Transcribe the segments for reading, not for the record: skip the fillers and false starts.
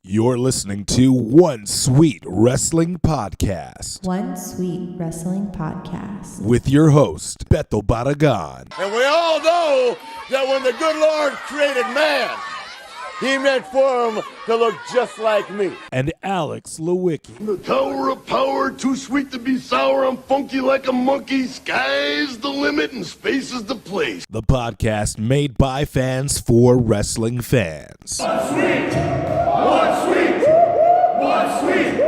You're listening to One Sweet Wrestling Podcast. One Sweet Wrestling Podcast. With your host, Beto Barragan. And we all know that when the good Lord created man, he meant for him to look just like me. And Alex Lewicki. The tower of power, too sweet to be sour. I'm funky like a monkey. Sky's the limit and space is the place. The podcast made by fans for wrestling fans. One sweet, one sweet, one sweet,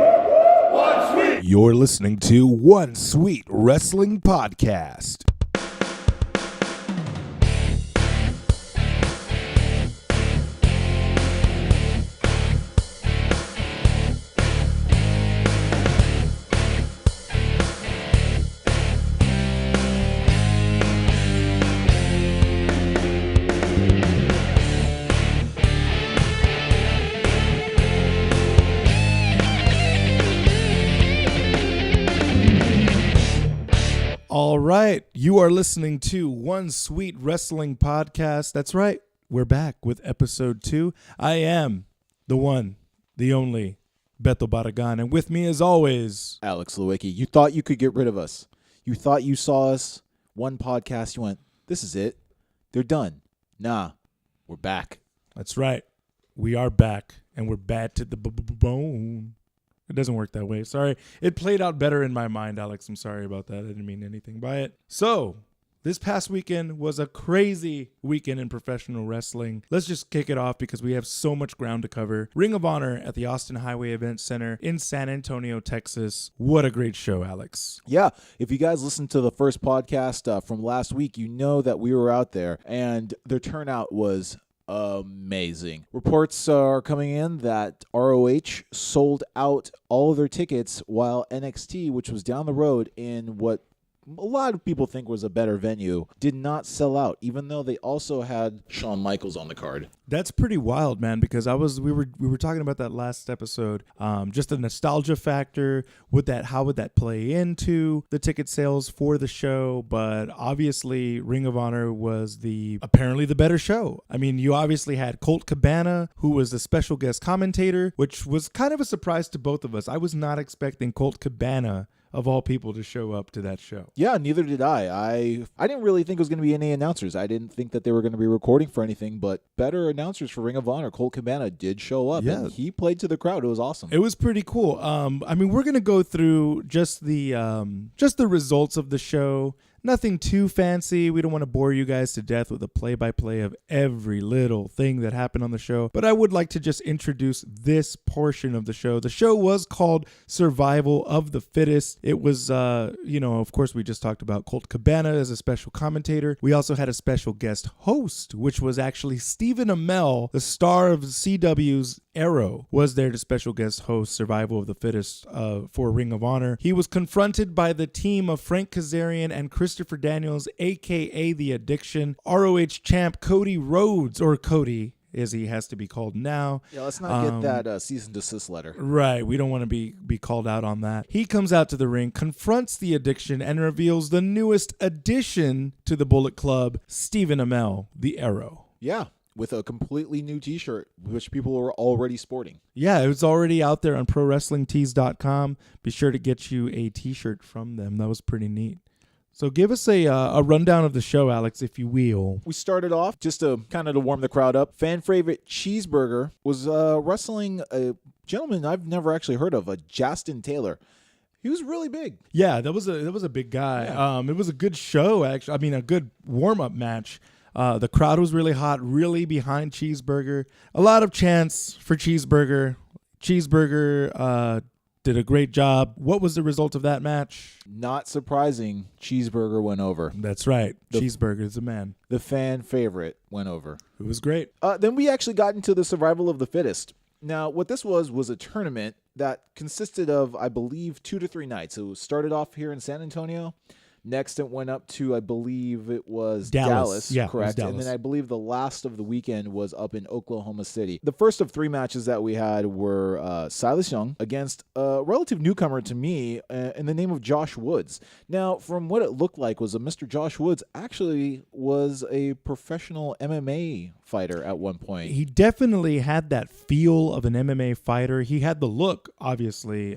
one sweet. You're listening to One Sweet Wrestling Podcast. All right, you are listening to One Sweet Wrestling Podcast. That's right, we're back with episode 2. I am the one, the only, Beto Barragan, and with me as always, Alex Lewicki. You thought you could get rid of us. You thought you saw us, one podcast, you went, this is it. They're done. Nah, we're back. That's right, we are back, and we're bad to the bone. It doesn't work that way. Sorry. It played out better in my mind, Alex. I'm sorry about that. I didn't mean anything by it. So, this past weekend was a crazy weekend in professional wrestling. Let's just kick it off because we have so much ground to cover. Ring of Honor at the Austin Highway Event Center in San Antonio, Texas. What a great show, Alex. Yeah, if you guys listened to the first podcast from last week, you know that we were out there and the turnout was amazing. Reports are coming in that ROH sold out all of their tickets while NXT, which was down the road in what a lot of people think was a better venue, did not sell out, even though they also had Shawn Michaels on the card. That's pretty wild, man, because we were talking about that last episode. Just the nostalgia factor, how would that play into the ticket sales for the show? But obviously, Ring of Honor was apparently the better show. I mean, you obviously had Colt Cabana, who was the special guest commentator, which was kind of a surprise to both of us. I was not expecting Colt Cabana, of all people, to show up to that show. Yeah, neither did I. I didn't really think it was going to be any announcers. I didn't think that they were going to be recording for anything, but better announcers for Ring of Honor. Colt Cabana did show up, and he played to the crowd. It was awesome. It was pretty cool. I mean, we're going to go through just the results of the show. Nothing too fancy. We don't want to bore you guys to death with a play-by-play of every little thing that happened on the show. But I would like to just introduce this portion of the show. The show was called Survival of the Fittest. It was, of course, we just talked about Colt Cabana as a special commentator. We also had a special guest host, which was actually Stephen Amell, the star of CW's Arrow, was there to special guest host Survival of the Fittest for Ring of Honor. He was confronted by the team of Frank Kazarian and Christopher Daniels, a.k.a. The Addiction, ROH champ Cody Rhodes, or Cody, as he has to be called now. Yeah, let's not get that cease and desist letter. Right, we don't want to be called out on that. He comes out to the ring, confronts The Addiction, and reveals the newest addition to the Bullet Club, Stephen Amell, the Arrow. Yeah, with a completely new t-shirt, which people were already sporting. Yeah, it was already out there on ProWrestlingTees.com. Be sure to get you a t-shirt from them. That was pretty neat. So give us a rundown of the show, Alex, if you will. We started off, just to kind of to warm the crowd up, fan favorite Cheeseburger was wrestling a gentleman I've never actually heard of, a Justin Taylor. He was really big. Yeah, that was a big guy. Yeah. It was a good show, actually. I mean, a good warm-up match. The crowd was really hot, really behind Cheeseburger. A lot of chants for Cheeseburger. Cheeseburger did a great job. What was the result of that match? Not surprising, Cheeseburger went over. That's right. Cheeseburger is the man. The fan favorite went over. It was great. Then we actually got into the Survival of the Fittest. Now, what this was a tournament that consisted of, I believe, 2 to 3 nights. It started off here in San Antonio. Next, it went up to, I believe it was Dallas. Yeah, it was correct. And Dallas. then I believe the last of the weekend was up in Oklahoma City. The first of 3 matches that we had were Silas Young against a relative newcomer to me in the name of Josh Woods. Now, from what it looked like was Mr. Josh Woods actually was a professional MMA fighter at one point. He definitely had that feel of an MMA fighter. He had the look, obviously.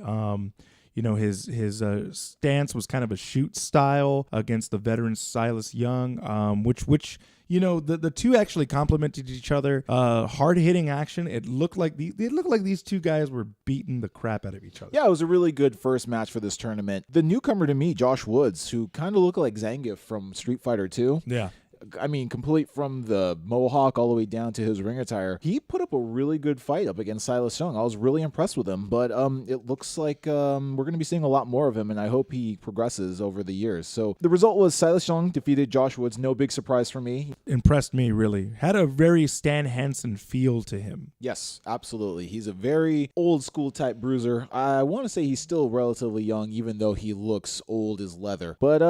His stance was kind of a shoot style against the veteran Silas Young, which the two actually complemented each other. Hard hitting action. It looked like these two guys were beating the crap out of each other. Yeah, it was a really good first match for this tournament. The newcomer to me, Josh Woods, who kind of looked like Zangief from Street Fighter 2. Yeah. I mean, complete from the mohawk all the way down to his ring attire. He put up a really good fight up against Silas Young. I was really impressed with him, but it looks like we're going to be seeing a lot more of him, and I hope he progresses over the years. So the result was Silas Young defeated Josh Woods. No big surprise for me. Impressed me, really. Had a very Stan Hansen feel to him. Yes, absolutely. He's a very old school type bruiser. I want to say he's still relatively young, even though he looks old as leather. But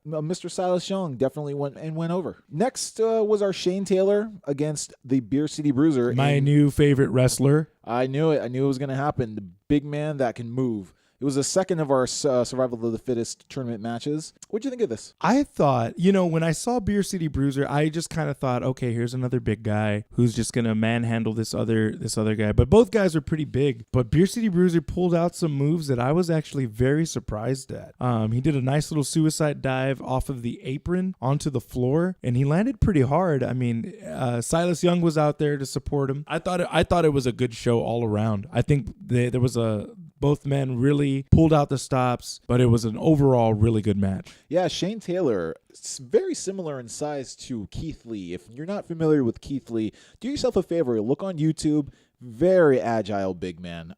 Mr. Silas Young definitely went over. Next was our Shane Taylor against the Beer City Bruiser. My new favorite wrestler. I knew it. I knew it was going to happen. The big man that can move. It was the second of our Survival of the Fittest tournament matches. What'd you think of this? I thought, when I saw Beer City Bruiser, I just kind of thought, okay, here's another big guy who's just gonna manhandle this other guy. But both guys are pretty big. But Beer City Bruiser pulled out some moves that I was actually very surprised at. He did a nice little suicide dive off of the apron onto the floor, and he landed pretty hard. I mean, Silas Young was out there to support him. I thought it was a good show all around. I think there was both men really pulled out the stops, but it was an overall really good match. Yeah, Shane Taylor, very similar in size to Keith Lee. If you're not familiar with Keith Lee, do yourself a favor, look on YouTube. Very agile big man.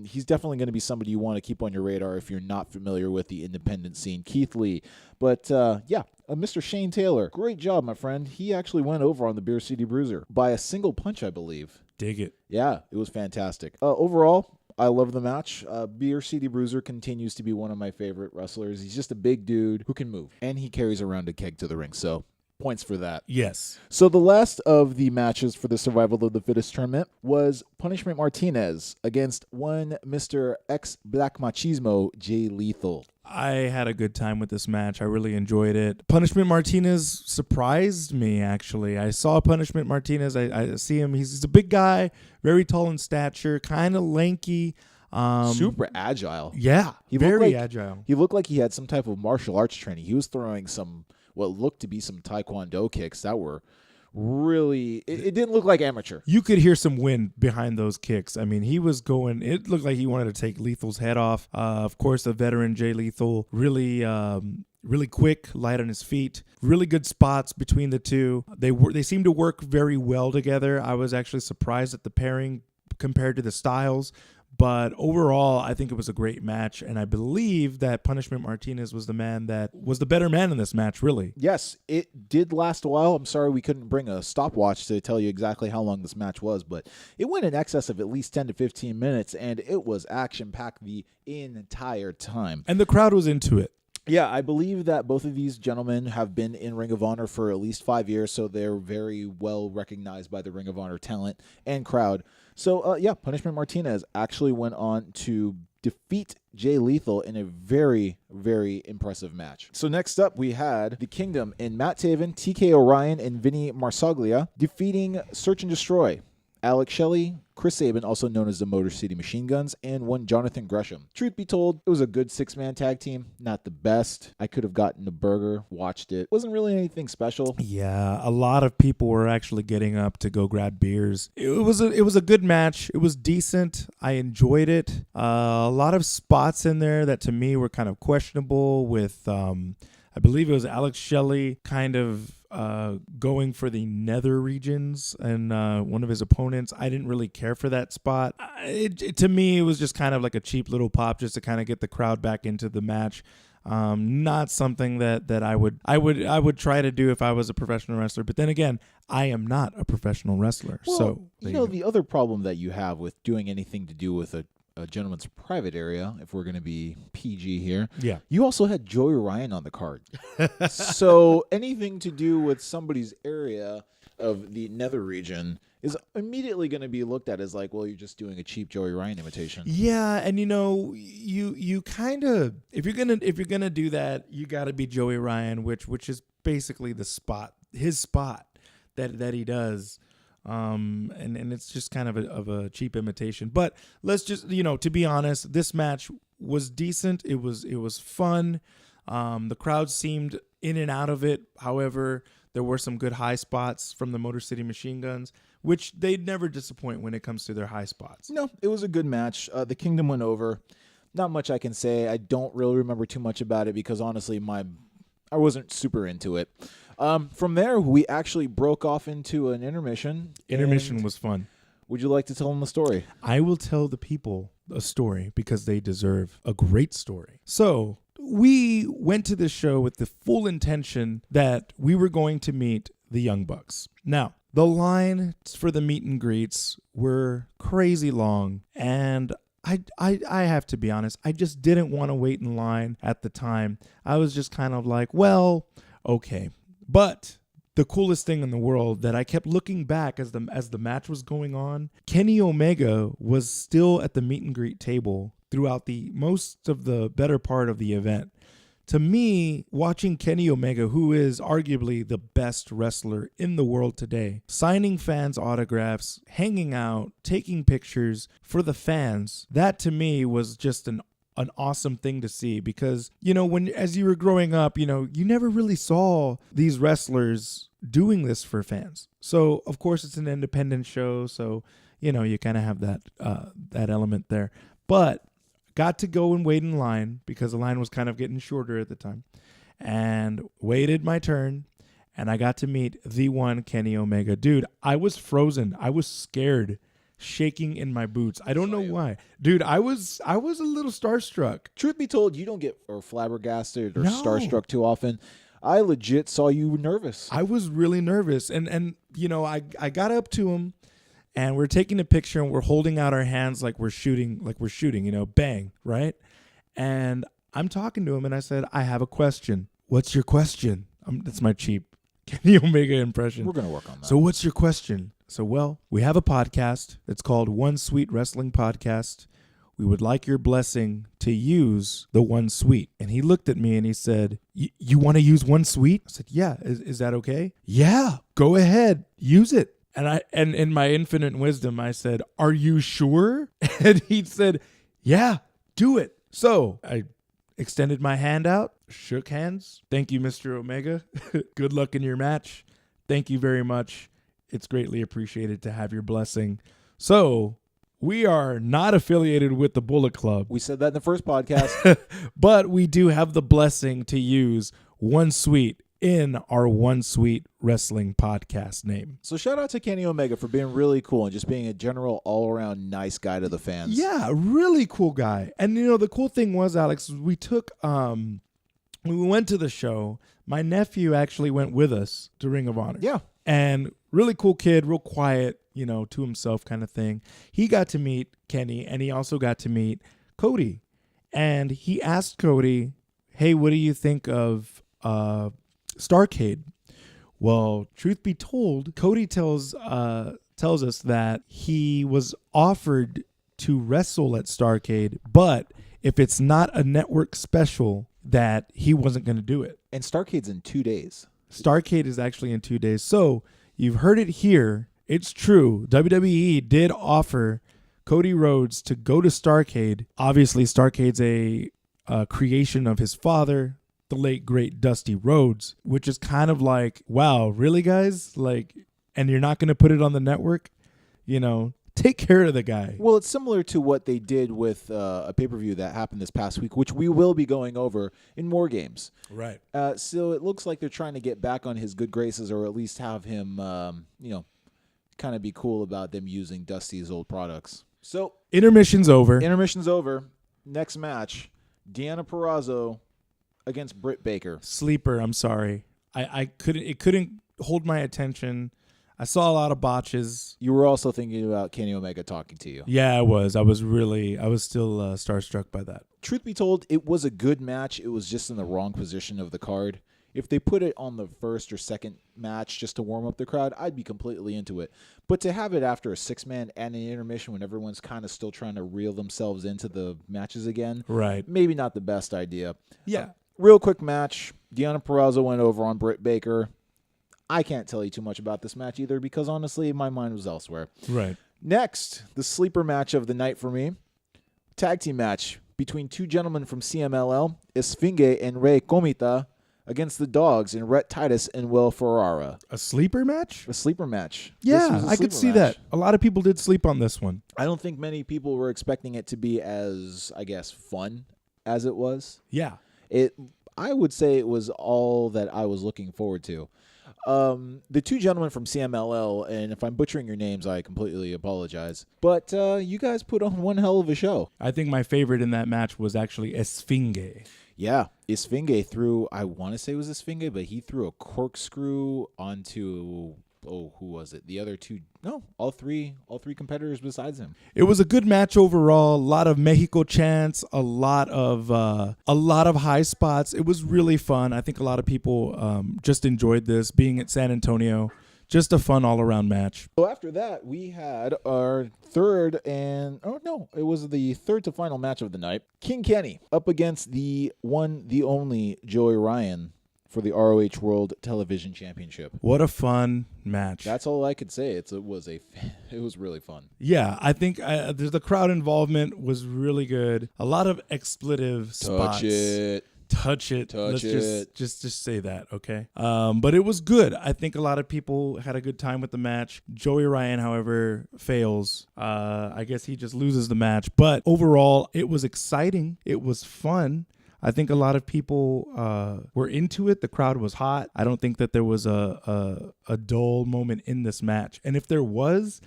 He's definitely going to be somebody you want to keep on your radar if you're not familiar with the independent scene. Keith Lee. But Mr. Shane Taylor, great job, my friend. He actually went over on the Beer City Bruiser by a single punch, I believe. Dig it. Yeah, it was fantastic. Overall, I love the match. Beer City Bruiser continues to be one of my favorite wrestlers. He's just a big dude who can move, and he carries around a keg to the ring. So points for that. Yes. So the last of the matches for the Survival of the Fittest tournament was Punishment Martinez against one Mr. X Black Machismo, Jay Lethal. I had a good time with this match. I really enjoyed it. Punishment Martinez surprised me, actually. I saw Punishment Martinez. I see him. He's a big guy, very tall in stature, kind of lanky. Super agile. Yeah, very agile. He looked like he had some type of martial arts training. He was throwing what looked to be some taekwondo kicks that were really, it didn't look like amateur. You could hear some wind behind those kicks. I mean, he was going, it looked like he wanted to take Lethal's head off. Of course, the veteran Jay Lethal, really quick, light on his feet, really good spots between the two. They seemed to work very well together. I was actually surprised at the pairing compared to the styles. But overall, I think it was a great match, and I believe that Punishment Martinez was the better man in this match, really. Yes, it did last a while. I'm sorry we couldn't bring a stopwatch to tell you exactly how long this match was, but it went in excess of at least 10 to 15 minutes, and it was action-packed the entire time. And the crowd was into it. Yeah, I believe that both of these gentlemen have been in Ring of Honor for at least 5 years, so they're very well recognized by the Ring of Honor talent and crowd. So, Punishment Martinez actually went on to defeat Jay Lethal in a very, very impressive match. So next up, we had the Kingdom in Matt Taven, TK Orion, and Vinny Marsaglia defeating Search and Destroy, Alex Shelley, Chris Sabin, also known as the Motor City Machine Guns, and one Jonathan Gresham. Truth be told, it was a good six-man tag team. Not the best. I could have gotten a burger, watched it. Wasn't really anything special. Yeah, a lot of people were actually getting up to go grab beers. It was a good match. It was decent. I enjoyed it. A lot of spots in there that to me were kind of questionable with, I believe it was Alex Shelley kind of going for the nether regions and one of his opponents. I didn't really care for that spot. To me, it was just kind of like a cheap little pop just to kind of get the crowd back into the match. Not something that I would try to do if I was a professional wrestler. But then again, I am not a professional wrestler. Well, so the other problem that you have with doing anything to do with a a gentleman's private area, if we're going to be PG here. Yeah. You also had Joey Ryan on the card. So anything to do with somebody's area of the nether region is immediately going to be looked at as like, well, you're just doing a cheap Joey Ryan imitation. Yeah, and you kind of if you're gonna do that, you got to be Joey Ryan, which is basically his spot that he does. And it's just kind of a cheap imitation. But let's just, to be honest, this match was decent. It was fun. The crowd seemed in and out of it. However, there were some good high spots from the Motor City Machine Guns, which they never disappoint when it comes to their high spots. No, it was a good match. The Kingdom went over. Not much I can say. I don't really remember too much about it because honestly, I wasn't super into it. From there, we actually broke off into an intermission. Intermission was fun. Would you like to tell them the story? I will tell the people a story because they deserve a great story. So we went to this show with the full intention that we were going to meet the Young Bucks. Now, the line for the meet and greets were crazy long, and I have to be honest, I just didn't want to wait in line at the time. I was just kind of like, well, okay. But the coolest thing in the world that I kept looking back as the match was going on, Kenny Omega was still at the meet and greet table throughout the most of the better part of the event. To me, watching Kenny Omega, who is arguably the best wrestler in the world today, signing fans' autographs, hanging out, taking pictures for the fans, that to me was just an awesome thing to see because, as you were growing up, you never really saw these wrestlers doing this for fans. So, of course, it's an independent show, so, you kind of have that element there. But got to go and wait in line because the line was kind of getting shorter at the time, and waited my turn, and I got to meet the one Kenny Omega. Dude, I was frozen. I was scared, shaking in my boots. I don't know why. Dude, I was a little starstruck. Truth be told, you don't get flabbergasted or No. starstruck too often. I legit saw you nervous. I was really nervous, and I got up to him, and we're taking a picture, and we're holding out our hands like we're shooting, bang, right? And I'm talking to him, and I said, I have a question. What's your question? That's my cheap Kenny Omega impression. We're going to work on that. So what's your question? So, well, we have a podcast. It's called One Sweet Wrestling Podcast. We would like your blessing to use the One Sweet. And he looked at me and he said, you want to use One Sweet? I said, yeah. Is that okay? Yeah, go ahead. Use it. And in my infinite wisdom, I said, are you sure? And he said, yeah, do it. So I extended my hand out, shook hands. Thank you, Mr. Omega. Good luck in your match. Thank you very much. It's greatly appreciated to have your blessing. So we are not affiliated with the Bullet Club. We said that in the first podcast. But we do have the blessing to use One Sweet in our One Sweet Wrestling Podcast name. So shout out to Kenny Omega for being really cool and just being a general all-around nice guy to the fans. Yeah, really cool guy. And the cool thing was, Alex, we took when we went to the show, my nephew actually went with us to Ring of Honor. Yeah. And really cool kid, real quiet, to himself kind of thing. He got to meet Kenny, and he also got to meet Cody. And he asked Cody, hey, what do you think of Starrcade? Well, truth be told, Cody tells us that he was offered to wrestle at Starrcade, but if it's not a network special, that he wasn't going to do it. And Starrcade's in 2 days. Starrcade is actually in 2 days. So you've heard it here. It's true. WWE did offer Cody Rhodes to go to Starrcade. Obviously, Starrcade's a creation of his father, the late, great Dusty Rhodes, which is kind of like, wow, really, guys? And you're not going to put it on the network? Take care of the guy. Well, it's similar to what they did with a pay-per-view that happened this past week, which we will be going over in more games. Right. So it looks like they're trying to get back on his good graces, or at least have him, kind of be cool about them using Dusty's old products. So Intermission's over. Intermission's over. Next match, Deanna Purrazzo against Britt Baker. Sleeper, I'm sorry. I couldn't. It couldn't hold my attention. I saw a lot of botches. You were also thinking about Kenny Omega talking to you. Yeah, I was. I was still starstruck by that. Truth be told, it was a good match. It was just in the wrong position of the card. If they put it on the first or second match just to warm up the crowd, I'd be completely into it. But to have it after a 6-man and an intermission when everyone's kind of still trying to reel themselves into the matches again, Right. maybe not the best idea. Yeah. Real quick match. Deonna Purrazzo went over on Britt Baker. I can't tell you too much about this match either because, honestly, my mind was elsewhere. Right. Next, the sleeper match of the night for me. Tag team match between two gentlemen from CMLL, Esfinge and Rey Comita, against the Dogs in Rhett Titus and Will Ferrara. A sleeper match? A sleeper match. This Yeah, was a I could sleeper see match. that. A lot of people did sleep on this one. I don't think many people were expecting it to be as, I guess, fun as it was. Yeah. I would say it was all that I was looking forward to. The two gentlemen from CMLL, and if I'm butchering your names, I completely apologize. But you guys put on one hell of a show. I think my favorite in that match was actually Esfinge. Yeah, Esfinge threw, I want to say it was Esfinge, but he threw a corkscrew onto, who was it? The other two, no, all three competitors besides him. It was a good match overall. A lot of Mexico chants, a lot of high spots. It was really fun. I think a lot of people just enjoyed this being at San Antonio. Just a fun all-around match. So after that, we had our third it was the third to final match of the night. King Kenny up against the one, the only Joey Ryan for the ROH World Television Championship. What a fun match. That's all I could say. It was really fun. Yeah, I think the crowd involvement was really good. A lot of expletive spots. Touch it. Let's just say that, okay? But it was good. I think a lot of people had a good time with the match. Joey Ryan, however, fails. I guess he just loses the match. But overall, it was exciting. It was fun. I think a lot of people were into it. The crowd was hot. I don't think that there was a dull moment in this match. And if there was,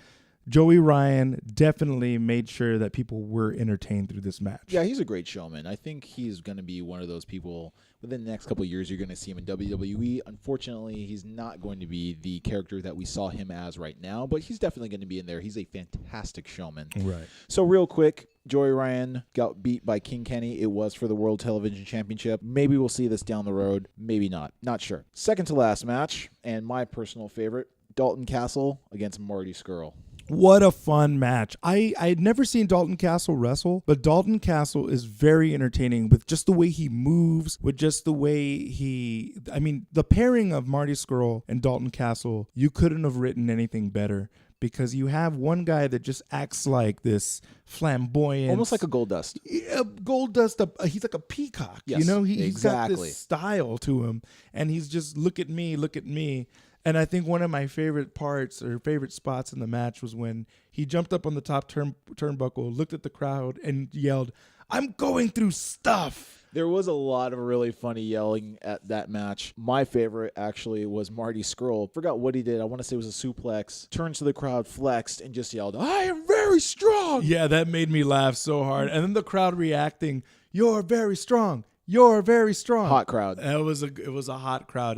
Joey Ryan definitely made sure that people were entertained through this match. Yeah, he's a great showman. I think he's going to be one of those people within the next couple of years you're going to see him in WWE. Unfortunately, he's not going to be the character that we saw him as right now, but he's definitely going to be in there. He's a fantastic showman. Right. So real quick, Joey Ryan got beat by King Kenny. It was for the World Television Championship. Maybe we'll see this down the road. Maybe not. Not sure. Second to last match, and my personal favorite, Dalton Castle against Marty Scurll. What a fun match. I had never seen Dalton Castle wrestle, but Dalton Castle is very entertaining with just the way he moves, with just the way the pairing of Marty Scurll and Dalton Castle, you couldn't have written anything better because you have one guy that just acts like this flamboyant. Almost like a Goldust. Goldust, he's like a peacock, yes, He's got exactly. this style to him, and he's just, look at me. And I think one of my favorite parts or favorite spots in the match was when he jumped up on the top turnbuckle, looked at the crowd, and yelled, "I'm going through stuff." There was a lot of really funny yelling at that match. My favorite, actually, was Marty Scurll. Forgot what he did. I want to say it was a suplex. Turned to the crowd, flexed, and just yelled, "I am very strong." Yeah, that made me laugh so hard. And then the crowd reacting, "You're very strong. You're very strong." Hot crowd. It was a hot crowd.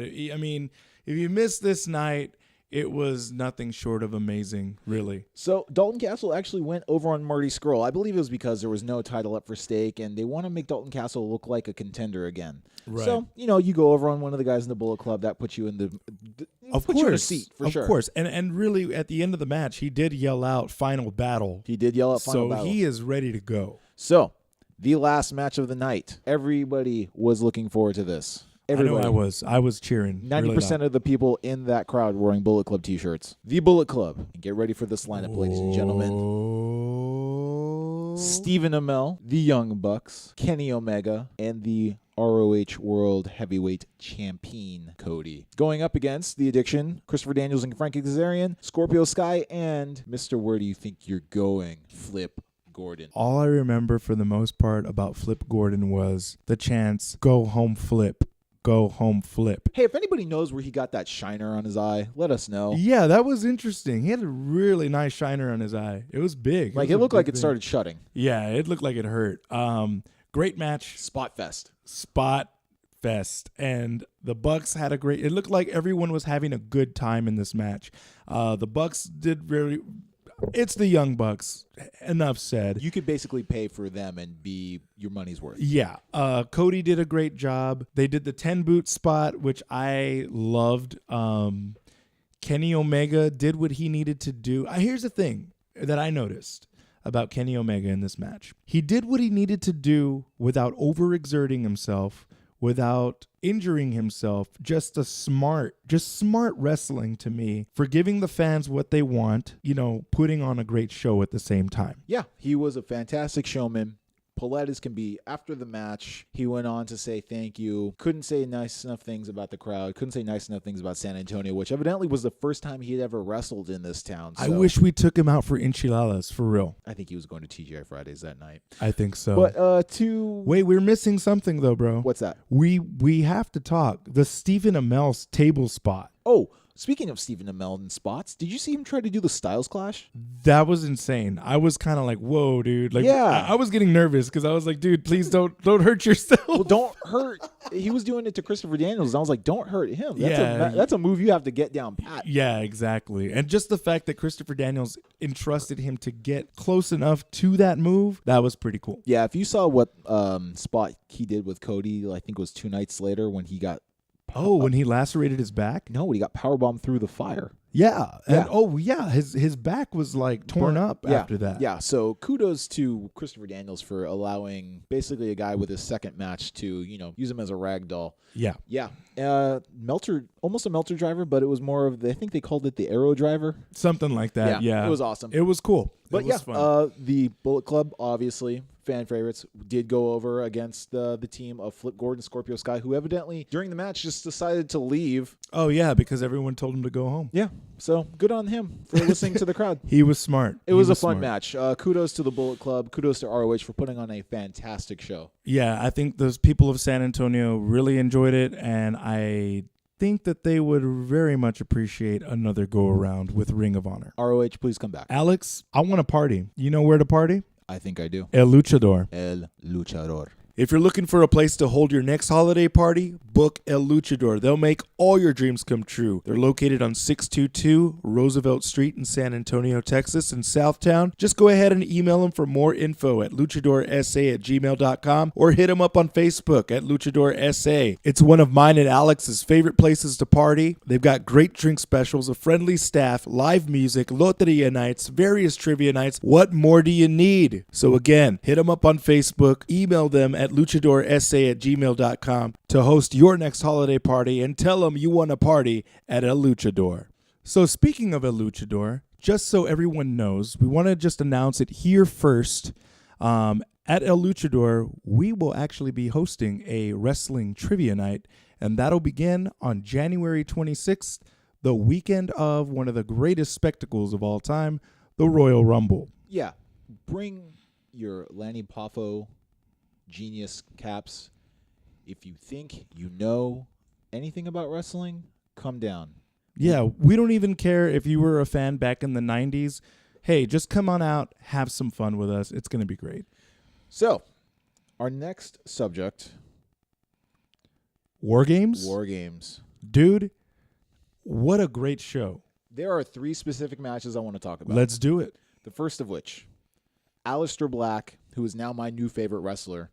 If you missed this night, it was nothing short of amazing, really. So Dalton Castle actually went over on Marty Scurll. I believe it was because there was no title up for stake, and they want to make Dalton Castle look like a contender again. Right. So, you go over on one of the guys in the Bullet Club, that puts you in a seat, for sure. Of course. And really, at the end of the match, he did yell out "Final Battle." He did yell out "Final Battle." So he is ready to go. So, the last match of the night. Everybody was looking forward to this. Everybody. I know I was cheering. 90% of the people in that crowd were wearing Bullet Club t-shirts. The Bullet Club. Get ready for this lineup, ladies and gentlemen. Stephen Amell, the Young Bucks, Kenny Omega, and the ROH World Heavyweight Champion, Cody. Going up against The Addiction, Christopher Daniels and Frankie Kazarian, Scorpio Sky, and Mr. Where Do You Think You're Going, Flip Gordon. All I remember for the most part about Flip Gordon was the chants, "Go home, Flip. Go home, Flip." Hey, if anybody knows where he got that shiner on his eye, let us know. Yeah, that was interesting. He had a really nice shiner on his eye. It was big. It looked like it started shutting. Yeah, it looked like it hurt. Great match. Spot fest. Spot fest, and the Bucks had it looked like everyone was having a good time in this match. The Bucks did it's the Young Bucks. Enough said. You could basically pay for them and be your money's worth. Yeah. Cody did a great job. They did the 10 boot spot, which I loved. Kenny Omega did what he needed to do. Here's the thing that I noticed about Kenny Omega in this match. He did what he needed to do without overexerting himself, without injuring himself. Just smart wrestling to me, for giving the fans what they want, putting on a great show at the same time. Yeah, he was a fantastic showman. Polite as can be. After the match, he went on to say thank you. Couldn't say nice enough things about the crowd. Couldn't say nice enough things about San Antonio, which evidently was the first time he had ever wrestled in this town. So I wish we took him out for enchiladas, for real. I think he was going to TGI Fridays that night. I think so. But Wait, we're missing something though, bro. What's that? We have to talk. The Stephen Amell's table spot. Oh, speaking of Stephen Amell and spots, did you see him try to do the Styles Clash? That was insane. I was kind of like, whoa, dude. Like, yeah. I was getting nervous because I was like, dude, please don't hurt yourself. Well, don't hurt. He was doing it to Christopher Daniels, and I was like, don't hurt him. That's a move you have to get down pat. Yeah, exactly. And just the fact that Christopher Daniels entrusted him to get close enough to that move, that was pretty cool. Yeah, if you saw what spot he did with Cody, I think it was 2 nights later when he got when he lacerated his back? No, when he got powerbombed through the fire. Yeah. And his back was like torn up after that. Yeah, so kudos to Christopher Daniels for allowing basically a guy with his second match to, use him as a rag doll. Yeah. Yeah. Melter, almost a Melter driver, but it was more of, I think they called it the Arrow driver. Something like that, yeah. It was awesome. It was cool. But it was fun. The Bullet Club, obviously, fan favorites, did go over against the team of Flip Gordon, Scorpio Sky, who evidently, during the match, just decided to leave. Oh, yeah, because everyone told him to go home. Yeah, so good on him for listening to the crowd. He was smart. It was a fun match. Kudos to the Bullet Club. Kudos to ROH for putting on a fantastic show. Yeah, I think those people of San Antonio really enjoyed it, and I think that they would very much appreciate another go-around with Ring of Honor. ROH, please come back. Alex, I want to party. You know where to party? I think I do. El Luchador. El Luchador. If you're looking for a place to hold your next holiday party, book El Luchador. They'll make all your dreams come true. They're located on 622 Roosevelt Street in San Antonio, Texas, in Southtown. Just go ahead and email them for more info at luchadorsa@gmail.com or hit them up on Facebook at luchadorsa. It's one of mine and Alex's favorite places to party. They've got great drink specials, a friendly staff, live music, loteria nights, various trivia nights. What more do you need? So again, hit them up on Facebook, email them at luchadorsa@gmail.com to host your next holiday party and tell them you want to party at El Luchador. So speaking of El Luchador, just so everyone knows, we want to just announce it here first. At El Luchador, we will actually be hosting a wrestling trivia night, and that'll begin on January 26th, the weekend of one of the greatest spectacles of all time, the Royal Rumble. Yeah, bring your Lanny Poffo genius caps. If you think you know anything about wrestling, come down. Yeah, we don't even care if you were a fan back in the 90s. Hey, just come on out, have some fun with us. It's going to be great. So, our next subject. War Games? War Games. Dude, what a great show. There are 3 specific matches I want to talk about. Let's do it. The first of which, Aleister Black, who is now my new favorite wrestler,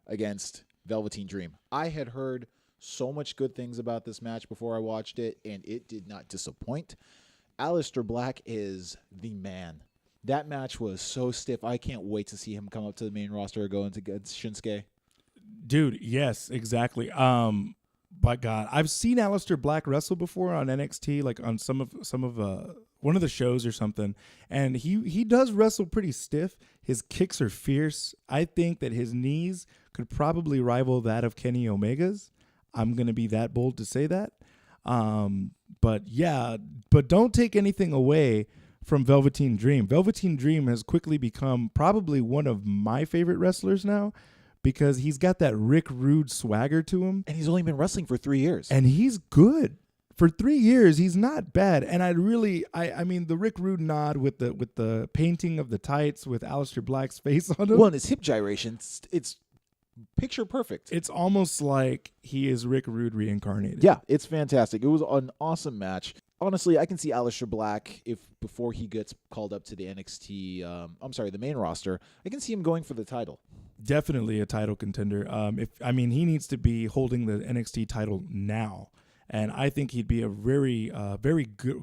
against Velveteen Dream. I had heard so much good things about this match before I watched it, and it did not disappoint. Aleister Black is the man. That match was so stiff. I can't wait to see him come up to the main roster or go into Shinsuke. Dude, yes, exactly. By God, I've seen Aleister Black wrestle before on NXT, like on some of one of the shows or something, and he does wrestle pretty stiff. His kicks are fierce. I think that his knees could probably rival that of Kenny Omega's. I'm gonna be that bold to say that. But don't take anything away from Velveteen Dream. Velveteen Dream has quickly become probably one of my favorite wrestlers now, because he's got that Rick Rude swagger to him. And he's only been wrestling for 3 years. And he's good. For 3 years, he's not bad. And I mean, the Rick Rude nod with the painting of the tights with Aleister Black's face on him. Well, and his hip gyrations, it's picture perfect. It's almost like he is Rick Rude reincarnated. Yeah, it's fantastic. It was an awesome match. Honestly, I can see Aleister Black before he gets called up to the the main roster. I can see him going for the title. Definitely a title contender. He needs to be holding the NXT title now, and I think he'd be a very,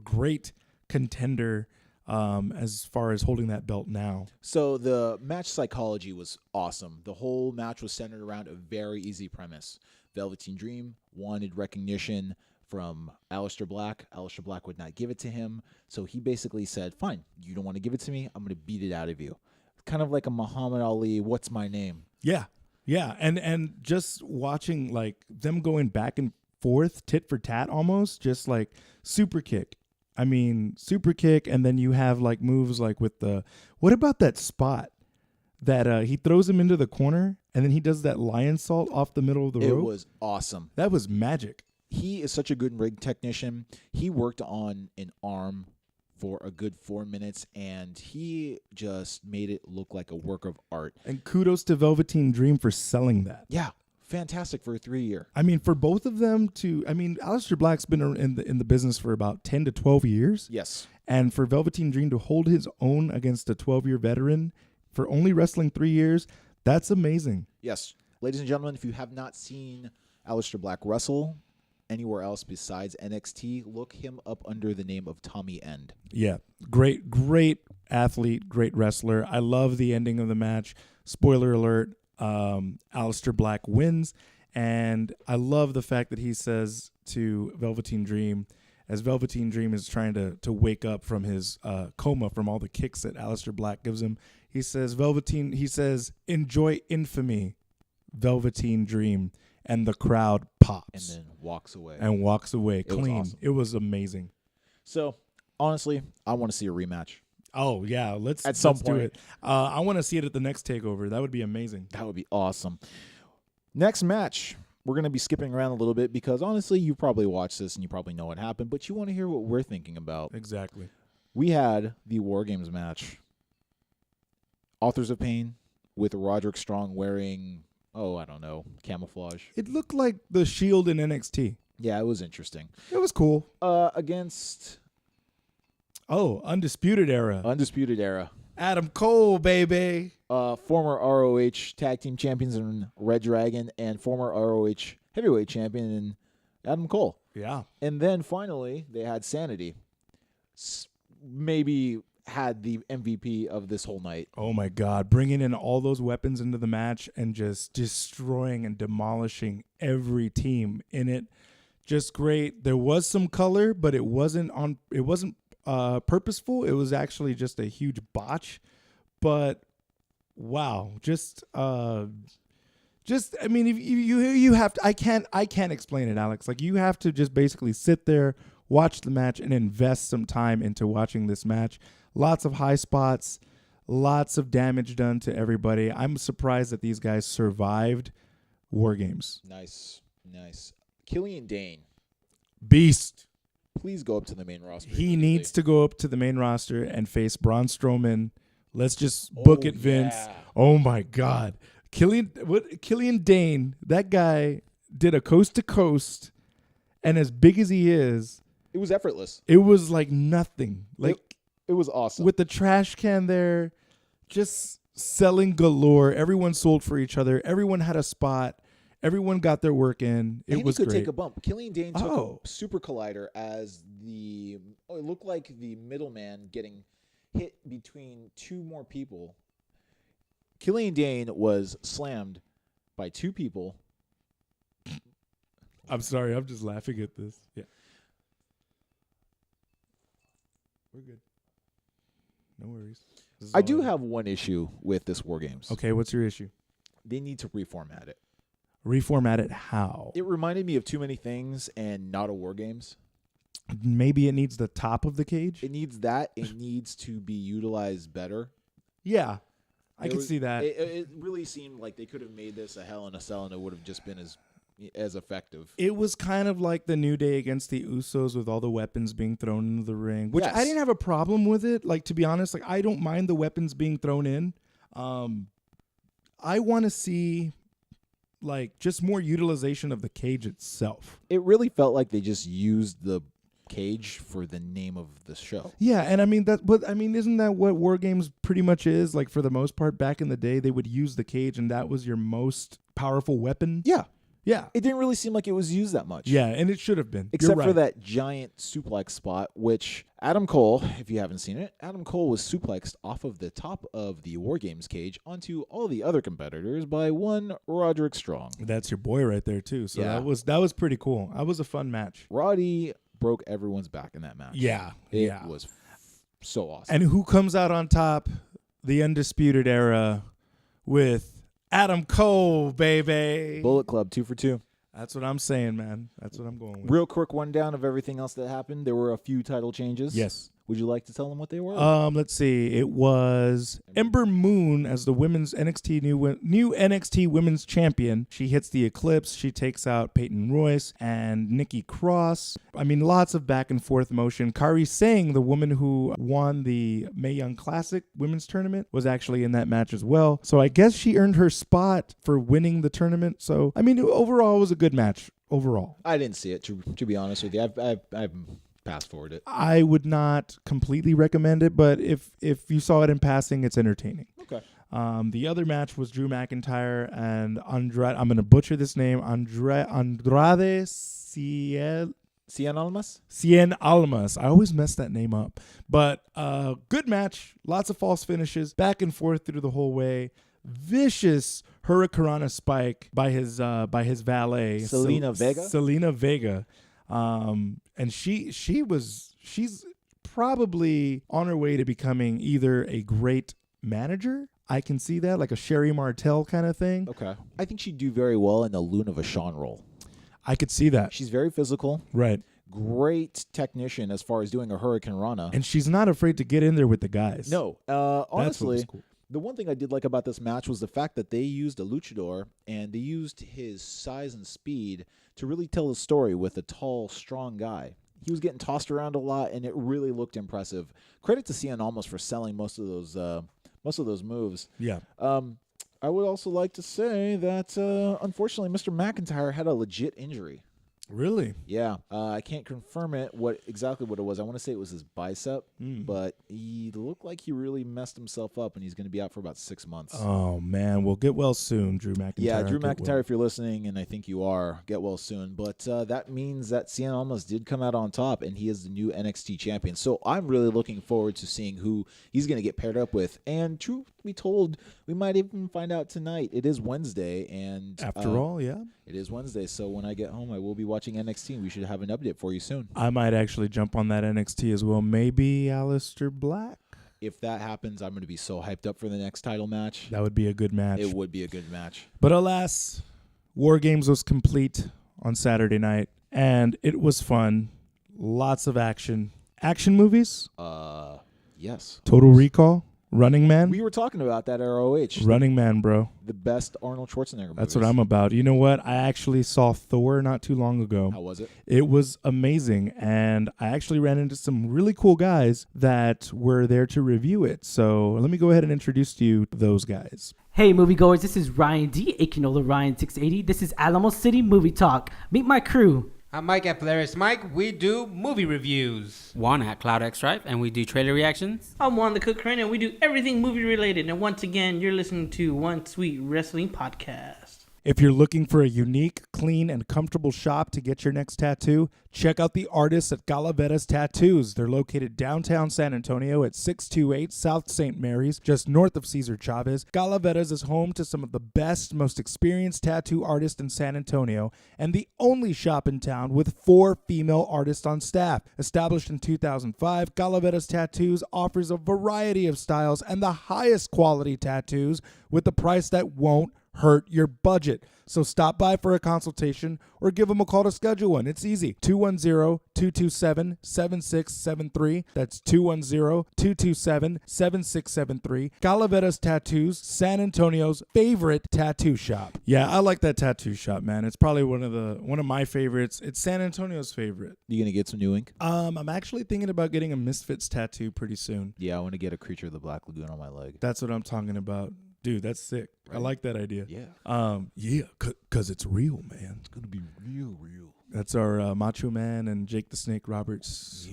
great contender as far as holding that belt now. So the match psychology was awesome. The whole match was centered around a very easy premise. Velveteen Dream wanted recognition from Aleister Black. Aleister Black would not give it to him. So he basically said, fine, you don't want to give it to me. I'm going to beat it out of you. Kind of like a Muhammad Ali, what's my name? Yeah. Yeah. And just watching like them going back and forth, tit for tat almost, just like super kick. Super kick. And then you have like moves like with what about that spot that he throws him into the corner and then he does that lion salt off the middle of the rope? It was awesome. That was magic. He is such a good ring technician. He worked on an arm for a good 4 minutes, and he just made it look like a work of art. And kudos to Velveteen Dream for selling that. Yeah, fantastic for a 3-year. For both of them Aleister Black's been in the business for about 10 to 12 years. Yes. And for Velveteen Dream to hold his own against a 12-year veteran for only wrestling 3 years, that's amazing. Yes. Ladies and gentlemen, if you have not seen Aleister Black wrestle anywhere else besides NXT, look him up under the name of Tommy End. Yeah, great athlete, great wrestler. I love the ending of the match. Spoiler alert, Aleister Black wins, and I love the fact that he says to Velveteen Dream, as Velveteen Dream is trying to wake up from his coma from all the kicks that Aleister Black gives him, he says, enjoy infamy, Velveteen Dream. And the crowd pops. And then walks away. Clean. Was awesome. It was amazing. So, honestly, I want to see a rematch. Oh, yeah. Let's do it. I want to see it at the next TakeOver. That would be amazing. That would be awesome. Next match, we're going to be skipping around a little bit because, honestly, you probably watched this and you probably know what happened, but you want to hear what we're thinking about. Exactly. We had the War Games match. Authors of Pain with Roderick Strong wearing... I don't know, camouflage. It looked like the Shield in NXT. Yeah, it was interesting. It was cool. Against... Undisputed Era. Undisputed Era. Adam Cole, baby. Former ROH Tag Team Champions in Red Dragon and former ROH Heavyweight Champion in Adam Cole. Yeah. And then finally, they had Sanity. Maybe had the MVP of this whole night. Oh my God, bringing in all those weapons into the match and just destroying and demolishing every team in it. Just great. There was some color, but it wasn't purposeful. It was actually just a huge botch. But wow, if you have to, I can't explain it, Alex. Like, you have to just basically sit there, watch the match, and invest some time into watching this match. Lots of high spots, lots of damage done to everybody. I'm surprised that these guys survived War Games. Nice. Killian Dane. Beast. Please go up to the main roster. He needs to go up to the main roster and face Braun Strowman. Let's just book it, Vince. Yeah. Oh, my God. Killian Dane, that guy did a coast-to-coast, and as big as he is, it was effortless. It was like nothing. It was awesome. With the trash can there, just selling galore. Everyone sold for each other. Everyone had a spot. Everyone got their work in. It was great. He could great. take a bump. Killian Dane took a Super Collider as it looked like the middleman getting hit between two more people. Killian Dane was slammed by two people. I'm sorry. I'm just laughing at this. Yeah. We're good. No worries. I do have one issue with this War Games. Okay, what's your issue? They need to reformat it. Reformat it how? It reminded me of too many things and not a War Games. Maybe it needs the top of the cage? It needs that. It needs to be utilized better. Yeah, I can see that. It really seemed like they could have made this a Hell in a Cell and it would have just been as effective. It was kind of like the New Day against the Usos with all the weapons being thrown into the ring, which I didn't have a problem with it. Like, to be honest, like, I don't mind the weapons being thrown in. I want to see like just more utilization of the cage itself. It really felt like they just used the cage for the name of the show. Yeah, and I mean isn't that what War Games pretty much is? Like for the most part, back in the day, they would use the cage, and that was your most powerful weapon. Yeah. Yeah. It didn't really seem like it was used that much. Yeah, and it should have been. Except You're for right. that giant suplex spot, which Adam Cole, if you haven't seen it, Adam Cole was suplexed off of the top of the War Games cage onto all the other competitors by one Roderick Strong. That's your boy right there too. So Yeah. that was pretty cool. That was a fun match. Roddy broke everyone's back in that match. Yeah. It was so awesome. And who comes out on top? The Undisputed Era with Adam Cole, baby. Bullet Club 2 for 2. That's what I'm saying, man. That's what I'm going with. Real quick rundown of everything else that happened. There were a few title changes. Yes. Would you like to tell them what they were? Let's see. It was Ember Moon as the women's NXT new NXT Women's Champion. She hits the Eclipse. She takes out Peyton Royce and Nikki Cross. I mean, lots of back and forth motion. Kairi Singh, the woman who won the Mae Young Classic Women's Tournament, was actually in that match as well. So I guess she earned her spot for winning the tournament. So I mean, overall, it was a good match. Overall, I didn't see it. To be honest with you, I've fast forward it. I would not completely recommend it, but if you saw it in passing, it's entertaining. Okay. The other match was Drew McIntyre and Andrade. I'm going to butcher this name. Andrade Cien Almas? Cien Almas. I always mess that name up. But good match. Lots of false finishes. Back and forth through the whole way. Vicious Hurricanrana spike by his valet, Selena Vega. Selena Vega. And she's probably on her way to becoming either a great manager. I can see that, like a Sherry Martel kind of thing. Okay. I think she'd do very well in the Luna Vachon role. I could see that. She's very physical. Right. Great technician as far as doing a Hurricane Rana. And she's not afraid to get in there with the guys. No. That's what Honestly, was cool. the one thing I did like about this match was the fact that they used a luchador and they used his size and speed to really tell the story with a tall, strong guy. He was getting tossed around a lot, and it really looked impressive. Credit to Cien Almas for selling most of those moves. Yeah. I would also like to say that unfortunately, Mr. McIntyre had a legit injury. Really? Yeah, I can't confirm it. Exactly what it was? I want to say it was his bicep, but he looked like he really messed himself up, and he's going to be out for about 6 months. Oh man, well, get well soon, Drew McIntyre. Yeah, Drew Get McIntyre, well. if you're listening, and I think you are, get well soon. But that means that Cien Almas did come out on top, and he is the new NXT champion. So I'm really looking forward to seeing who he's going to get paired up with. And truth be told, we might even find out tonight. It is Wednesday, and After all, yeah. it is Wednesday. So when I get home, I will be watching NXT, and we should have an update for you soon. I might actually jump on that NXT as well. Maybe Aleister Black. If that happens, I'm going to be so hyped up for the next title match. That would be a good match. It would be a good match. But alas, War Games was complete on Saturday night, and it was fun. Lots of action. Action movies? Yes. Total Recall? Running Man? We were talking about that at ROH. Running Man, bro. The best Arnold Schwarzenegger movies. That's what I'm about. You know what? I actually saw Thor not too long ago. How was it? It was amazing, and I actually ran into some really cool guys that were there to review it. So let me go ahead and introduce to you those guys. Hey moviegoers, this is Ryan D, aka Ryan680. This is Alamo City Movie Talk. Meet my crew. I'm Mike at Polaris Mike. We do movie reviews. Juan at Cloud X Stripe, and we do trailer reactions. I'm Juan the Cook Crane, and we do everything movie related. And once again, you're listening to One Sweet Wrestling Podcast. If you're looking for a unique, clean, and comfortable shop to get your next tattoo, check out the artists at Galavetta's Tattoos. They're located downtown San Antonio at 628 South St. Mary's, just north of Cesar Chavez. Galavetta's is home to some of the best, most experienced tattoo artists in San Antonio, and the only shop in town with 4 female artists on staff. Established in 2005, Galavetta's Tattoos offers a variety of styles and the highest quality tattoos with a price that won't hurt your budget. So stop by for a consultation or give them a call to schedule one. It's easy. 210-227-7673. That's 210-227-7673. Galavetta's Tattoos, San Antonio's favorite tattoo shop. Yeah, I like that tattoo shop, man. It's probably one of my favorites. It's San Antonio's favorite. You going to get some new ink? I'm actually thinking about getting a Misfits tattoo pretty soon. Yeah, I want to get a Creature of the Black Lagoon on my leg. That's what I'm talking about. Dude, that's sick. Right? I like that idea. Yeah. Yeah, because it's real, man. It's going to be real. That's our Macho Man and Jake the Snake Roberts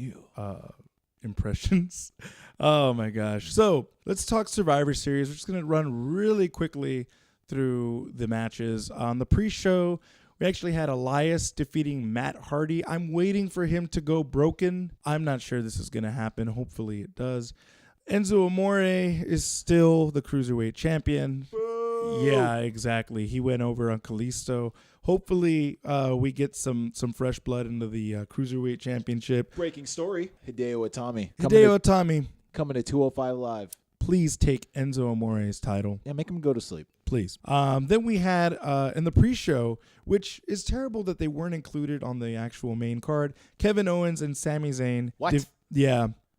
impressions. Oh, my gosh. So let's talk Survivor Series. We're just going to run really quickly through the matches. On the pre-show, we actually had Elias defeating Matt Hardy. I'm waiting for him to go broken. I'm not sure this is going to happen. Hopefully it does. Enzo Amore is still the Cruiserweight champion. Whoa. Yeah, exactly. He went over on Kalisto. Hopefully we get some fresh blood into the Cruiserweight Championship. Breaking story. Hideo Itami. Coming to 205 Live. Please take Enzo Amore's title. Yeah, make him go to sleep. Please. Then we had in the pre-show, which is terrible that they weren't included on the actual main card, Kevin Owens and Sami Zayn. What?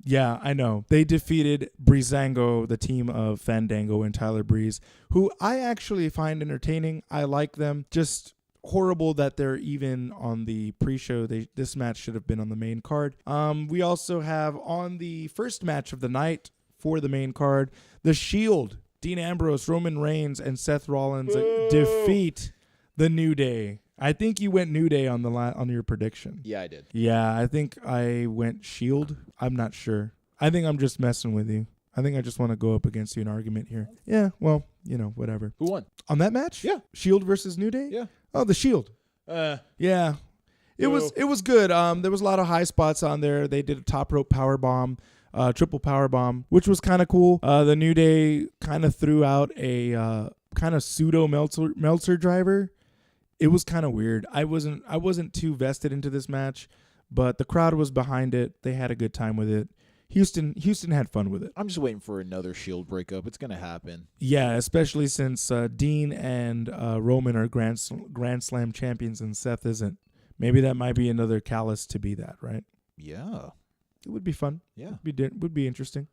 Yeah, I know. They defeated Breezango, the team of Fandango and Tyler Breeze, who I actually find entertaining. I like them. Just horrible that they're even on the pre-show. This match should have been on the main card. We also have on the first match of the night for the main card, The Shield, Dean Ambrose, Roman Reigns, and Seth Rollins defeat the New Day. I think you went New Day on your prediction. Yeah, I did. Yeah, I think I went Shield. I'm not sure. I think I'm just messing with you. I think I just want to go up against you in argument here. Yeah, well, whatever. Who won? On that match? Yeah. Shield versus New Day? Yeah. Oh, the Shield. Yeah. It was good. There was a lot of high spots on there. They did a top rope power bomb. Triple power bomb, which was kind of cool. The New Day kind of threw out a kind of pseudo Meltzer driver. It was kind of weird. I wasn't too vested into this match, but the crowd was behind it. They had a good time with it. Houston had fun with it. I'm just waiting for another Shield breakup. It's gonna happen. Yeah, especially since Dean and Roman are Grand Slam champions and Seth isn't. Maybe that might be another callus to be that, right? Yeah. It would be fun. Yeah. Would be interesting.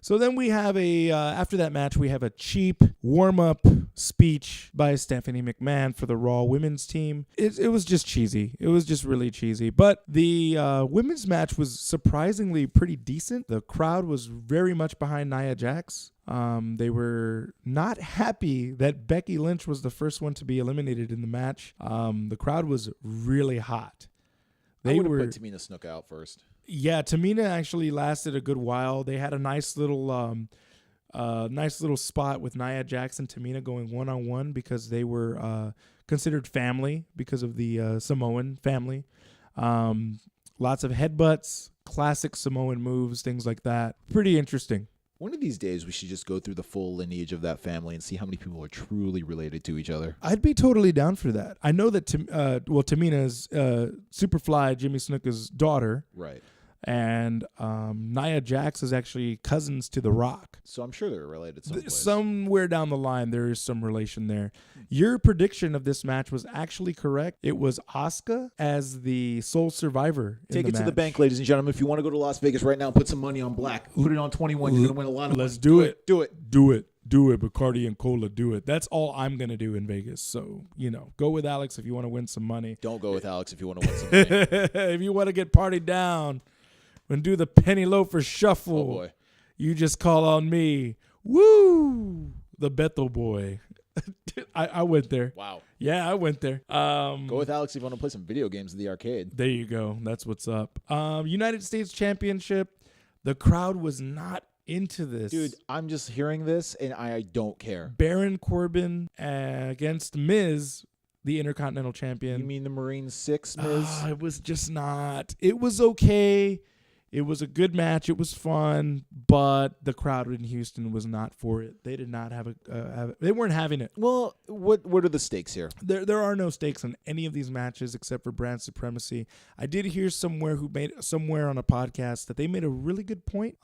So then we have after that match, we have a cheap warm-up speech by Stephanie McMahon for the Raw women's team. It was just cheesy. It was just really cheesy. But the women's match was surprisingly pretty decent. The crowd was very much behind Nia Jax. They were not happy that Becky Lynch was the first one to be eliminated in the match. The crowd was really hot. I would have put Tamina Snuka out first. Yeah, Tamina actually lasted a good while. They had a nice little spot with Nia Jax and Tamina going one-on-one because they were considered family because of the Samoan family. Lots of headbutts, classic Samoan moves, things like that. Pretty interesting. One of these days, we should just go through the full lineage of that family and see how many people are truly related to each other. I'd be totally down for that. I know that Tamina is Superfly, Jimmy Snuka's daughter. Right. And Nia Jax is actually cousins to The Rock. So I'm sure they're related someplace. Somewhere down the line, there is some relation there. Your prediction of this match was actually correct. It was Asuka as the sole survivor. Take it to the bank, ladies and gentlemen. If you want to go to Las Vegas right now and put some money on black, put it on 21. You're going to win a lot of money. Let's do it. Do it. Do it. Do it, Bacardi and Cola, do it. That's all I'm going to do in Vegas. So, go with Alex if you want to win some money. Don't go with Alex if you want to win some money. If you want to get partied down and do the penny loafer shuffle, oh boy, you just call on me. Woo! The Beto boy. I went there. Wow. Yeah, I went there. Go with Alex if you want to play some video games at the arcade. There you go. That's what's up. United States Championship. The crowd was not into this. Dude, I'm just hearing this, and I don't care. Baron Corbin against Miz, the Intercontinental Champion. You mean the Marine 6, Miz? It was just not. It was okay. It was a good match. It was fun, but the crowd in Houston was not for it. They did not have they weren't having it. Well, what are the stakes here? There are no stakes on any of these matches except for brand supremacy. I did hear somewhere on a podcast that they made a really good point.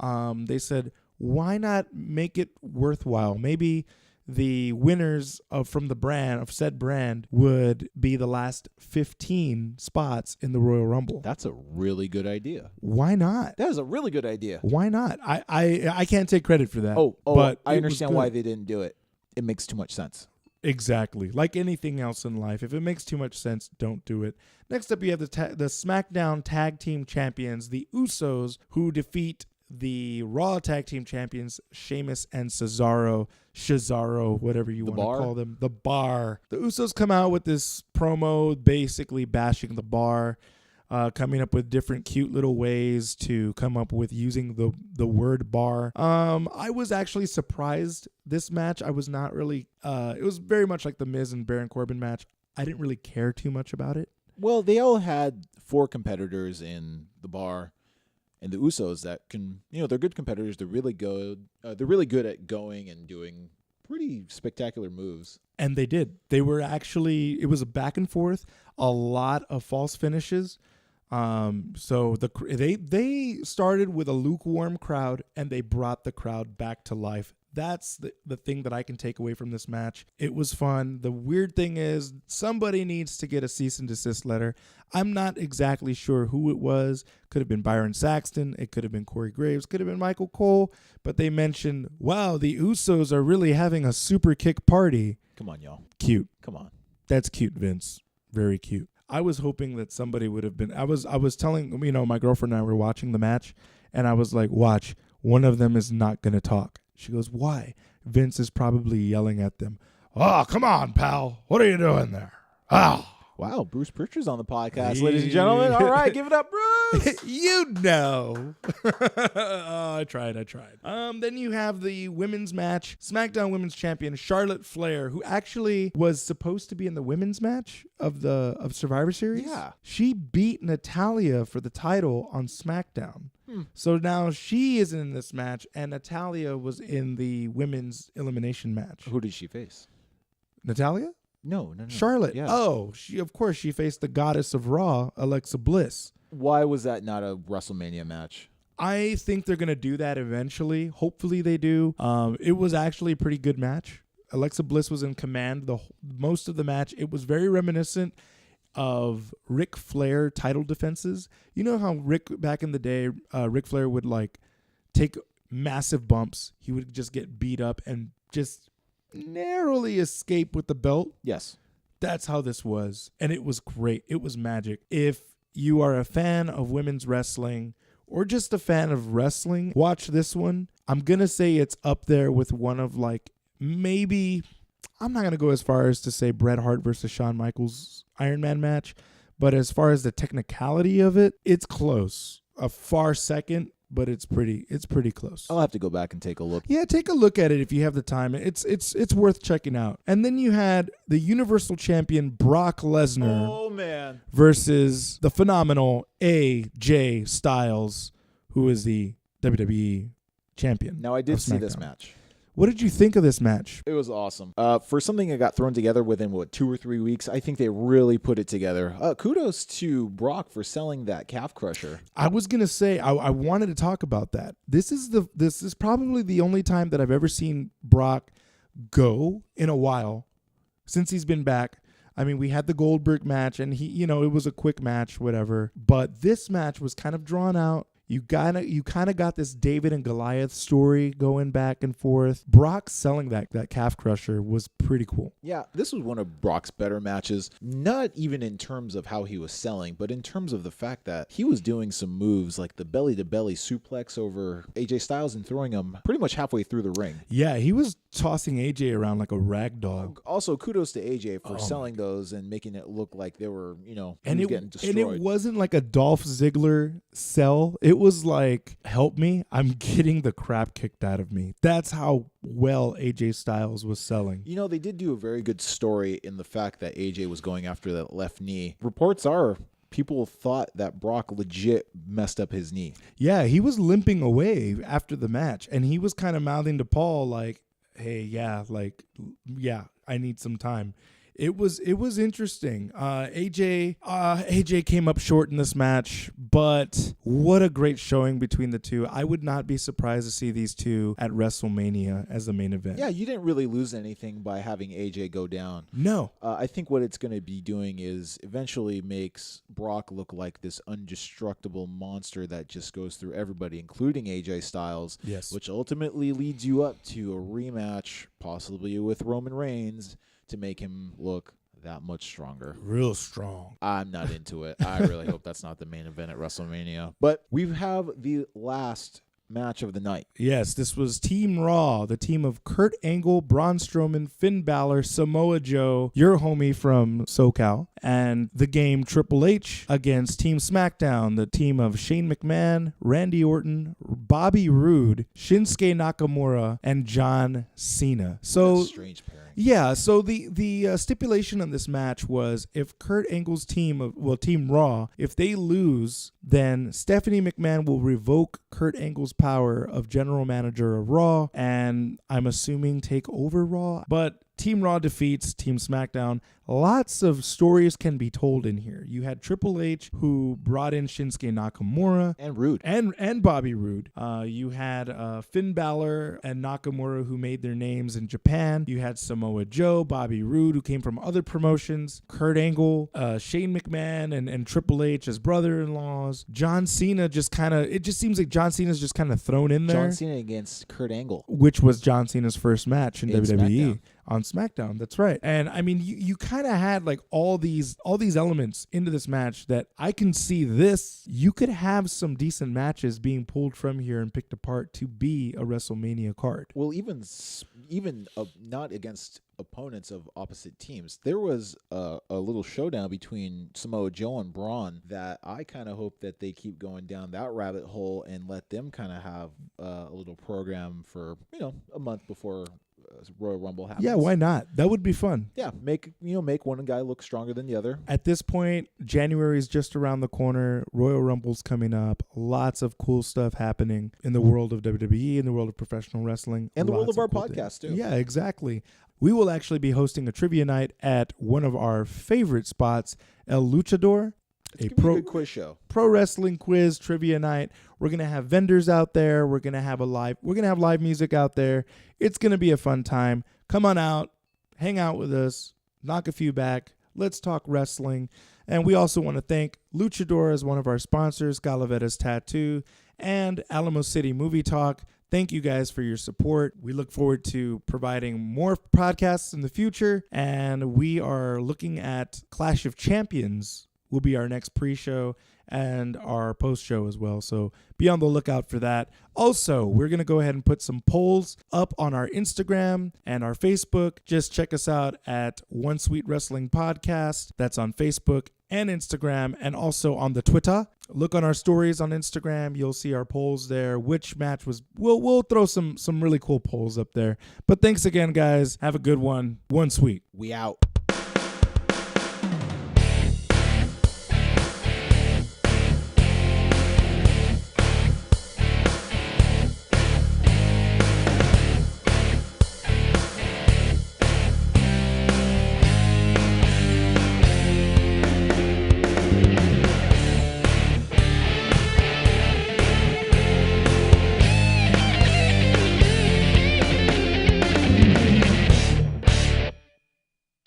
They said, why not make it worthwhile? Maybe the winners from the brand of said brand would be the last 15 spots in the Royal Rumble. That's a really good idea. Why not? That is a really good idea. Why not? I can't take credit for that. But I understand why they didn't do it. It makes too much sense. Exactly. Like anything else in life, if it makes too much sense, don't do it. Next up, you have the SmackDown Tag Team Champions, the Usos, who defeat the Raw Tag Team Champions, Sheamus and Cesaro, whatever you want to call them. The Bar. The Usos come out with this promo basically bashing the Bar, coming up with different cute little ways to come up with using the word bar. I was actually surprised this match. I was not really, it was very much like the Miz and Baron Corbin match. I didn't really care too much about it. Well, they all had 4 competitors in the Bar, and the Usos that can, they're good competitors. They're really good. They're really good at going and doing pretty spectacular moves. And they did. They were actually, it was a back and forth, a lot of false finishes. So they started with a lukewarm crowd, and they brought the crowd back to life. That's the thing that I can take away from this match. It was fun. The weird thing is somebody needs to get a cease and desist letter. I'm not exactly sure who it was. Could have been Byron Saxton. It could have been Corey Graves. Could have been Michael Cole. But they mentioned, wow, the Usos are really having a super kick party. Come on, y'all. Cute. Come on. That's cute, Vince. Very cute. I was hoping that somebody would have been. I was telling, my girlfriend and I were watching the match, and I was like, watch, one of them is not going to talk. She goes, why? Vince is probably yelling at them. Oh, come on, pal. What are you doing there? Oh. Wow, Bruce Pritchard's on the podcast, ladies and gentlemen. All right, give it up, Bruce. You know. Oh, I tried. Then you have the women's match. SmackDown Women's Champion Charlotte Flair, who actually was supposed to be in the women's match of Survivor Series. Yeah. She beat Natalya for the title on SmackDown. So now she isn't in this match, and Natalya was in the women's elimination match. Who did she face? Natalya? No. Charlotte. Yeah. Oh, she faced the goddess of Raw, Alexa Bliss. Why was that not a WrestleMania match? I think they're going to do that eventually. Hopefully they do. It was actually a pretty good match. Alexa Bliss was in command most of the match. It was very reminiscent of Ric Flair title defenses. You know how back in the day, Ric Flair would take massive bumps. He would just get beat up and just narrowly escape with the belt. Yes. That's how this was. And it was great. It was magic. If you are a fan of women's wrestling or just a fan of wrestling, watch this one. I'm going to say it's up there with one of maybe, I'm not going to go as far as to say Bret Hart versus Shawn Michaels Iron Man match, but as far as the technicality of it, it's close. A far second, but it's pretty close. I'll have to go back and take a look. Yeah, take a look at it if you have the time. It's worth checking out. And then you had the Universal Champion Brock Lesnar versus the phenomenal AJ Styles, who is the WWE champion. Now, I did see this match. What did you think of this match? It was awesome. For something that got thrown together within, 2 or 3 weeks, I think they really put it together. Kudos to Brock for selling that calf crusher. I was going to say, I wanted to talk about that. This is probably the only time that I've ever seen Brock go in a while since he's been back. I mean, we had the Goldberg match, and it was a quick match, whatever. But this match was kind of drawn out. You kind of got this David and Goliath story going back and forth. Brock selling that calf crusher was pretty cool. Yeah, this was one of Brock's better matches, not even in terms of how he was selling, but in terms of the fact that he was doing some moves like the belly-to-belly suplex over AJ Styles and throwing him pretty much halfway through the ring. Yeah, he was tossing AJ around like a rag doll. Also, kudos to AJ for selling those and making it look like they were, getting destroyed. And it wasn't like a Dolph Ziggler sell. It was like, help me, I'm getting the crap kicked out of me. That's how well AJ Styles was selling. They did do a very good story in the fact that AJ was going after that left knee. Reports are people thought that Brock legit messed up his knee. Yeah, he was limping away after the match, and he was kind of mouthing to Paul like, hey, yeah, I need some time. It was interesting. AJ came up short in this match, but what a great showing between the two. I would not be surprised to see these two at WrestleMania as the main event. Yeah, you didn't really lose anything by having AJ go down. No. I think what it's going to be doing is eventually makes Brock look like this indestructible monster that just goes through everybody, including AJ Styles, yes, which ultimately leads you up to a rematch, possibly with Roman Reigns, to make him look that much stronger. Real strong. I'm not into it. I really hope that's not the main event at WrestleMania. But we have the last match of the night. Yes, this was Team Raw, the team of Kurt Angle, Braun Strowman, Finn Balor, Samoa Joe, your homie from SoCal, and the game Triple H against Team SmackDown, the team of Shane McMahon, Randy Orton, Bobby Roode, Shinsuke Nakamura, and John Cena. So That's a strange pairing. yeah, so the stipulation on this match was if Kurt Angle's team, Team Raw, if they lose, then Stephanie McMahon will revoke Kurt Angle's power of general manager of Raw, and I'm assuming take over Raw. But Team Raw defeats Team SmackDown. Lots of stories can be told in here. You had Triple H, who brought in Shinsuke Nakamura. And Roode. And Bobby Roode. You had Finn Balor and Nakamura, who made their names in Japan. You had Samoa Joe, Bobby Roode, who came from other promotions. Kurt Angle, Shane McMahon, and Triple H as brother-in-laws. John Cena it just seems like John Cena's just kind of thrown in there. John Cena against Kurt Angle. Which was John Cena's first match in WWE. SmackDown. On SmackDown, that's right. And I mean, you kind of had like all these elements into this match that I can see this. You could have some decent matches being pulled from here and picked apart to be a WrestleMania card. Well, even not against opponents of opposite teams. There was a little showdown between Samoa Joe and Braun that I kind of hope that they keep going down that rabbit hole and let them kind of have a little program for a month before Royal Rumble happens. Yeah, why not? That would be fun. Yeah, make one guy look stronger than the other. At this point, January is just around the corner. Royal Rumble's coming up. Lots of cool stuff happening in the world of WWE, in the world of professional wrestling. And the world of our cool podcast, things. too. Yeah, exactly. We will actually be hosting a trivia night at one of our favorite spots, El Luchador. A good quiz show. Pro wrestling quiz trivia night. We're gonna have vendors out there. We're gonna have live music out there. It's gonna be a fun time. Come on out, hang out with us, knock a few back. Let's talk wrestling. And we also want to thank Luchador as one of our sponsors, Galavetta's Tattoo, and Alamo City Movie Talk. Thank you guys for your support. We look forward to providing more podcasts in the future, and we are looking at Clash of Champions will be our next pre-show and our post-show as well. So be on the lookout for that. Also, we're going to go ahead and put some polls up on our Instagram and our Facebook. Just check us out at One Sweet Wrestling Podcast. That's on Facebook and Instagram, and also on the Twitter. Look on our stories on Instagram. You'll see our polls there. Which match was... We'll throw some really cool polls up there. But thanks again, guys. Have a good one. One Sweet. We out.